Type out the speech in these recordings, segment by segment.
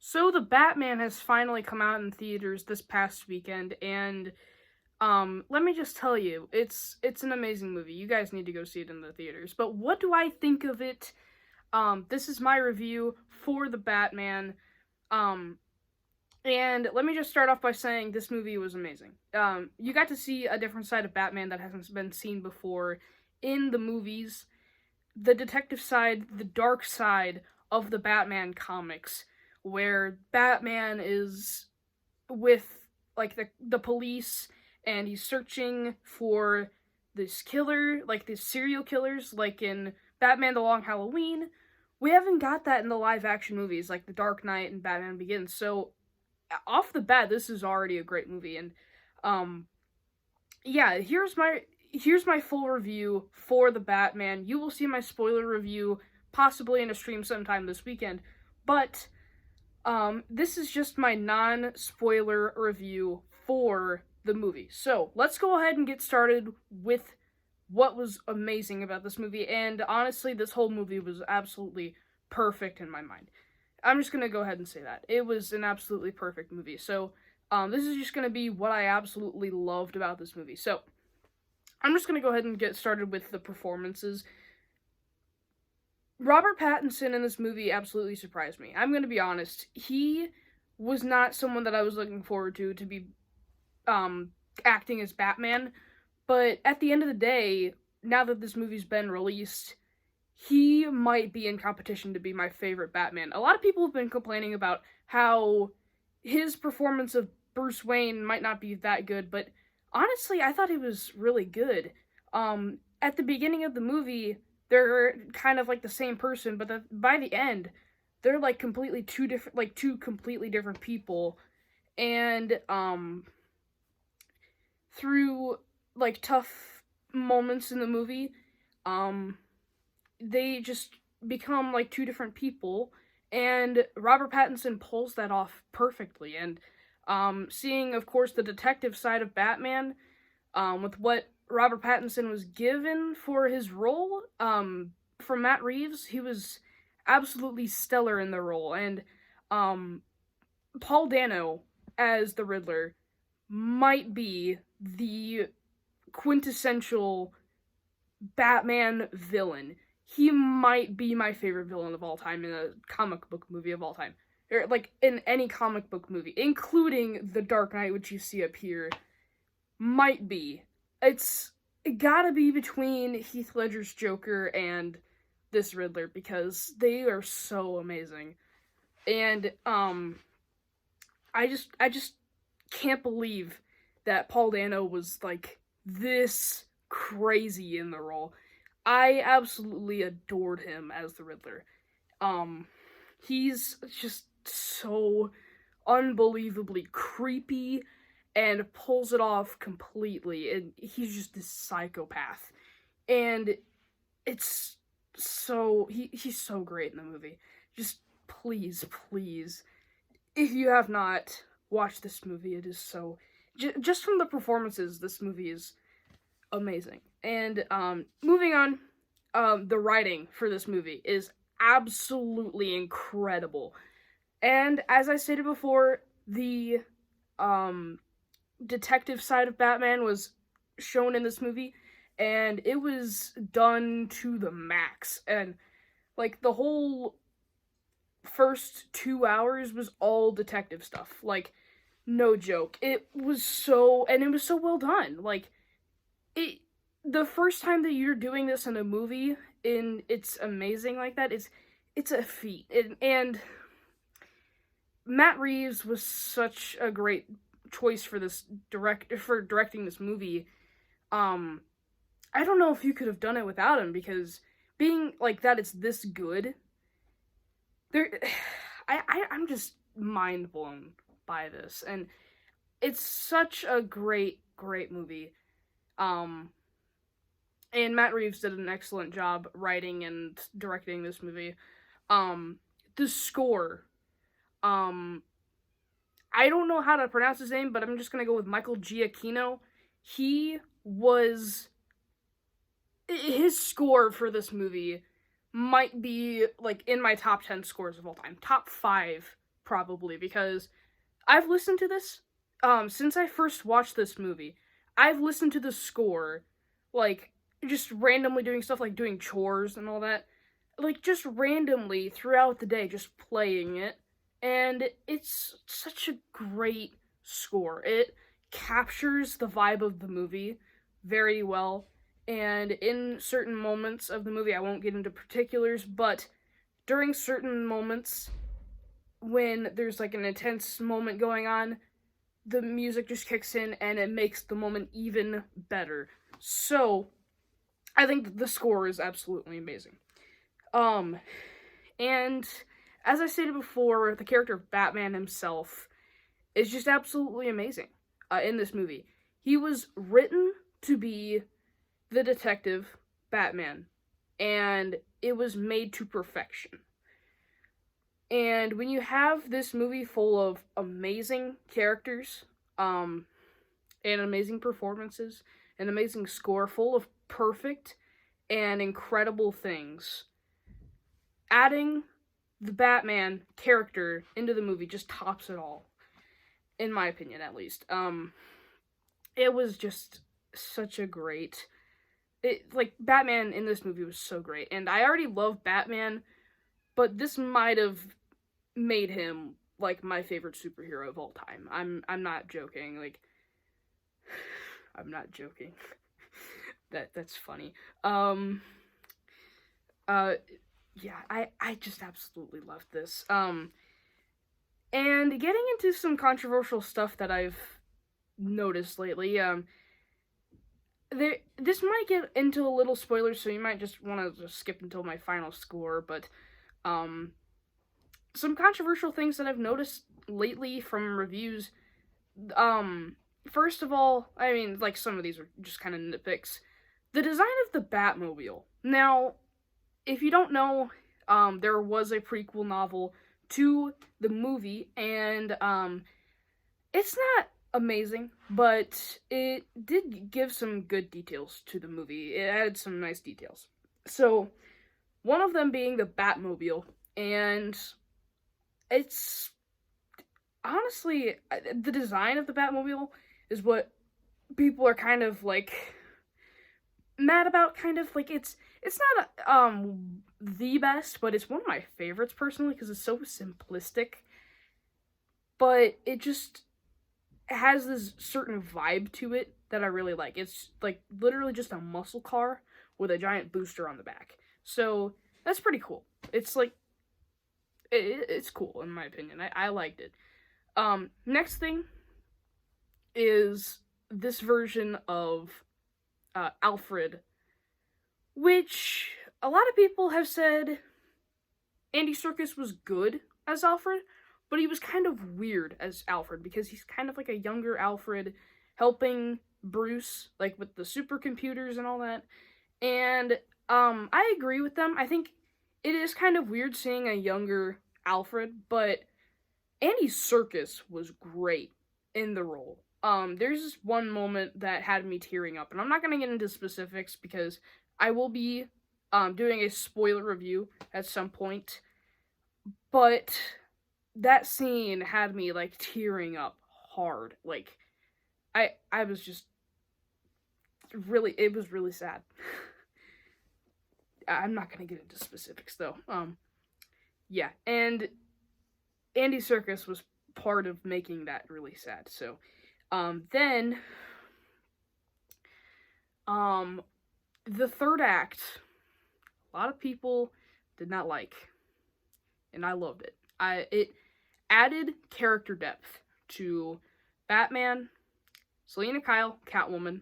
So the Batman has finally come out in theaters this past weekend, and let me just tell you, it's an amazing movie. You guys need to go see it in the theaters. But what do I think of it? This is my review for the Batman. Um, and let me just start off by saying this movie was amazing. You got to see a different side of Batman that hasn't been seen before in the movies. The detective side, the dark side of the Batman comics, where Batman is with like the police and he's searching for this killer, like these serial killers, like in Batman the Long Halloween. We haven't got that in the live action movies like The Dark Knight and Batman Begins. So off the bat, this is already a great movie. And um yeah, here's my full review for the Batman. You will see my spoiler review possibly in a stream sometime this weekend. But this is just my non-spoiler review for the movie. So, let's go ahead and get started with what was amazing about this movie. And honestly, this whole movie was absolutely perfect in my mind. I'm just gonna go ahead and say that. It was an absolutely perfect movie. So, this is just gonna be what I absolutely loved about this movie. So, I'm just gonna go ahead and get started with the performances. Robert Pattinson in this movie absolutely surprised me. I'm gonna be honest. He was not someone that I was looking forward to be acting as Batman. But at the end of the day, now that this movie's been released, he might be in competition to be my favorite Batman. A lot of people have been complaining about how his performance of Bruce Wayne might not be that good, but honestly, I thought he was really good. At the beginning of the movie, they're kind of like the same person, but by the end, they're like two completely different people. And through like tough moments in the movie, they just become like two different people, and Robert Pattinson pulls that off perfectly. And seeing, of course, the detective side of Batman, with what Robert Pattinson was given for his role, from Matt Reeves, he was absolutely stellar in the role. And Paul Dano as the Riddler might be the quintessential Batman villain. He might be my favorite villain of all time in a comic book movie of all time. Or, like, in any comic book movie, including The Dark Knight, which you see up here, might be. It gotta be between Heath Ledger's Joker and this Riddler, because they are so amazing. And, I just can't believe that Paul Dano was, like, this crazy in the role. I absolutely adored him as the Riddler. He's just so unbelievably creepy and pulls it off completely. And he's just this psychopath. And it's he's so great in the movie. Just please, please, if you have not watched this movie, it is so just from the performances, this movie is amazing. And moving on, the writing for this movie is absolutely incredible. And as I stated before, the detective side of Batman was shown in this movie, and it was done to the max. And like the whole first 2 hours was all detective stuff. Like, no joke. It was so well done. Like, the first time that you're doing this in a movie, and it's amazing like that, it's a feat. And Matt Reeves was such a great choice for directing this movie. I don't know if you could have done it without him, because being like that, it's this good. I'm just mind blown by this, and it's such a great movie. And Matt Reeves did an excellent job writing and directing this movie. The score, I don't know how to pronounce his name, but I'm just gonna go with Michael Giacchino. His score for this movie might be like in my top 10 scores of all time, top 5 probably, because I've listened to this since I first watched this movie. I've listened to the score, like, just randomly doing stuff like doing chores and all that, like, just randomly throughout the day, just playing it, and it's such a great score. It captures the vibe of the movie very well, and in certain moments of the movie, I won't get into particulars, but during certain moments, when there's like an intense moment going on, the music just kicks in and it makes the moment even better. So, I think the score is absolutely amazing. Um, and as I stated before, the character of Batman himself is just absolutely amazing in this movie. He was written to be the detective Batman, and it was made to perfection. And when you have this movie full of amazing characters, and amazing performances, an amazing score, full of perfect and incredible things, adding the Batman character into the movie just tops it all, in my opinion, at least. It was just such a great... Batman in this movie was so great, and I already love Batman, but this might have made him, like, my favorite superhero of all time. I'm not joking, like... I'm not joking. That's funny. Yeah, I just absolutely loved this. And getting into some controversial stuff that I've noticed lately, this might get into a little spoilers, so you might just want to just skip until my final score, but, some controversial things that I've noticed lately from reviews, first of all, I mean, like, some of these are just kind of nitpicks. The design of the Batmobile. Now, if you don't know, there was a prequel novel to the movie, and, it's not amazing, but it did give some good details to the movie. It added some nice details. So, one of them being the Batmobile, and it's... honestly, the design of the Batmobile is what people are kind of, like, mad about, kind of. Like, it's not, the best, but it's one of my favorites, personally, because it's so simplistic. But it just has this certain vibe to it that I really like. It's, like, literally just a muscle car with a giant booster on the back. So, that's pretty cool. It's, like, it's cool, in my opinion. I liked it. Next thing is this version of Alfred, which a lot of people have said Andy Serkis was good as Alfred, but he was kind of weird as Alfred, because he's kind of like a younger Alfred helping Bruce, like, with the supercomputers and all that, and, I agree with them. I think it is kind of weird seeing a younger Alfred, but Andy Serkis was great in the role. There's this one moment that had me tearing up, and I'm not going to get into specifics because I will be doing a spoiler review at some point, but that scene had me, like, tearing up hard. Like, I was just really, it was really sad. I'm not going to get into specifics, though. Yeah, and Andy Serkis was part of making that really sad. So, then, the third act, a lot of people did not like, and I loved it. It added character depth to Batman, Selina Kyle, Catwoman,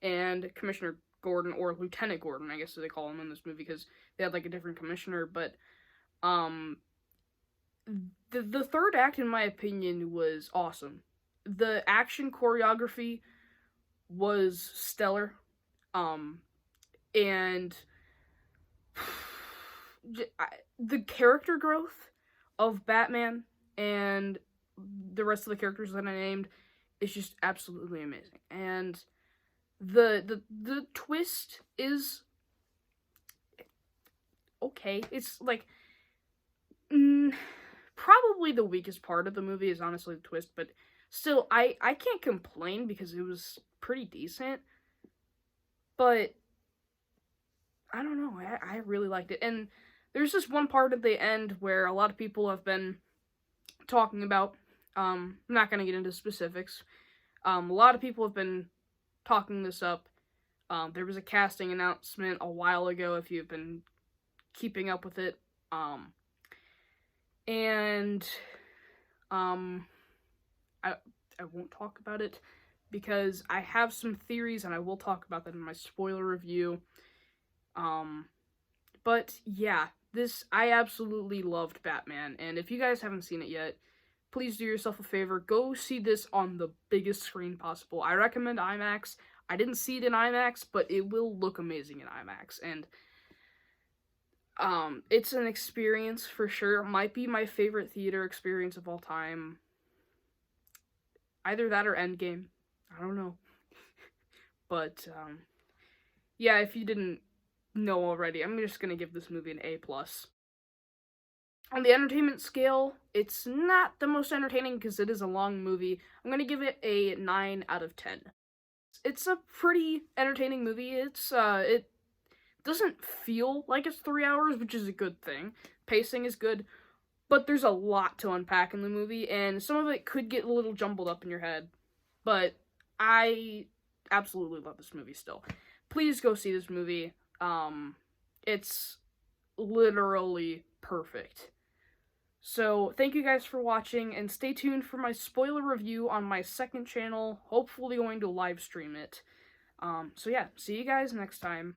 and Commissioner Gordon, or Lieutenant Gordon, I guess they call him in this movie, because they had, like, a different commissioner, but, the third act, in my opinion, was awesome. The action choreography was stellar, and the character growth of Batman and the rest of the characters that I named is just absolutely amazing. And the twist is okay. It's, like, probably the weakest part of the movie is honestly the twist, but still, I can't complain because it was pretty decent. But I don't know, I really liked it. And there's this one part at the end where a lot of people have been talking about. I'm not gonna get into specifics. A lot of people have been talking this up. There was a casting announcement a while ago, if you've been keeping up with it. And I won't talk about it because I have some theories and I will talk about that in my spoiler review. But yeah, I absolutely loved Batman, and if you guys haven't seen it yet, please do yourself a favor, go see this on the biggest screen possible. I recommend IMAX. I didn't see it in IMAX, but it will look amazing in IMAX, and it's an experience for sure. It might be my favorite theater experience of all time. Either that or Endgame. I don't know. But, yeah, if you didn't know already, I'm just gonna give this movie an A+. On the entertainment scale, it's not the most entertaining because it is a long movie. I'm gonna give it a 9 out of 10. It's a pretty entertaining movie. It doesn't feel like it's 3 hours, which is a good thing. Pacing is good, but there's a lot to unpack in the movie, and some of it could get a little jumbled up in your head. But I absolutely love this movie still. Please go see this movie. It's literally perfect. So, thank you guys for watching, and stay tuned for my spoiler review on my second channel, hopefully going to live stream it. So yeah, see you guys next time.